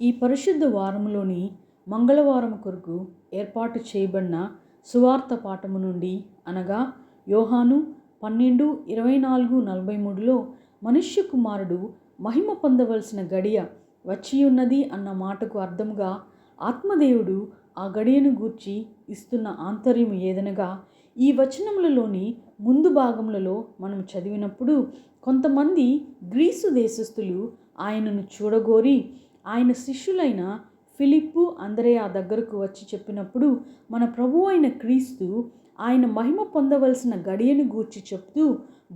ఈ పరిశుద్ధ వారములోని మంగళవారం కొరకు ఏర్పాటు చేయబడిన సువార్త పాఠము నుండి అనగా యోహాను 12:24-43లో మనుష్య కుమారుడు మహిమ పొందవలసిన గడియ వచ్చియున్నది అన్న మాటకు అర్థముగా ఆత్మదేవుడు ఆ గడియను గూర్చి ఇస్తున్న ఆంతర్యం ఏదనగా, ఈ వచనములలోని ముందు భాగములలో మనం చదివినప్పుడు కొంతమంది గ్రీసు దేశస్థులు ఆయనను చూడగోరి ఆయన శిష్యులైన ఫిలిప్పు, అంద్రెయ దగ్గరకు వచ్చి చెప్పినప్పుడు మన ప్రభువు అయిన క్రీస్తు ఆయన మహిమ పొందవలసిన గడియను గూర్చి చెప్తూ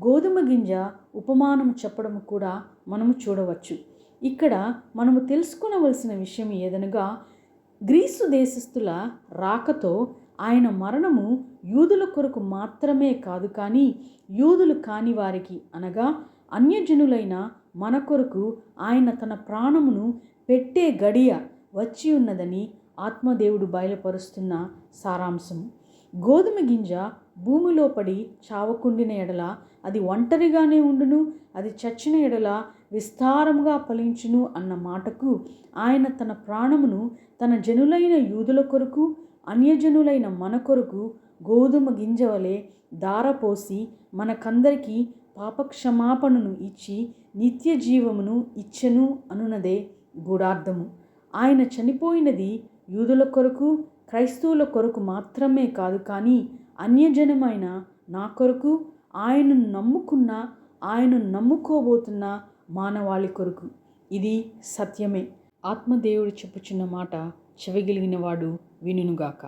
గోధుమ గింజ ఉపమానం చెప్పడం కూడా మనము చూడవచ్చు. ఇక్కడ మనము తెలుసుకొనవలసిన విషయం ఏదనగా, గ్రీసు దేశస్థుల రాకతో ఆయన మరణము యూదుల కొరకు మాత్రమే కాదు, కానీ యూదులు కాని వారికి అనగా అన్యజనులైన మన కొరకు ఆయన తన ప్రాణమును పెట్టే గడియ వచ్చి ఉన్నదని ఆత్మదేవుడు బయలుపరుస్తున్న సారాంశం. గోధుమ గింజ భూమిలో పడి చావకుండిన ఎడల అది ఒంటరిగానే ఉండును, అది చచ్చిన ఎడల విస్తారముగా ఫలించును అన్న మాటకు ఆయన తన ప్రాణమును తన జనులైన యూదుల కొరకు అన్యజనులైన మన కొరకు గోధుమ గింజ వలె ధారపోసి మనకందరికీ పాపక్షమాపణను ఇచ్చి నిత్య జీవమును ఇచ్చెను అనునదే గూఢార్థము. ఆయన చనిపోయినది యూదుల కొరకు, క్రైస్తవుల కొరకు మాత్రమే కాదు, కానీ అన్యజనమైన నా కొరకు, ఆయనను నమ్ముకున్న, ఆయనను నమ్ముకోబోతున్న మానవాళి కొరకు. ఇది సత్యమే. ఆత్మదేవుడు చెప్పుచున్న మాట చెవిగలిగిన వాడు వినుగాక.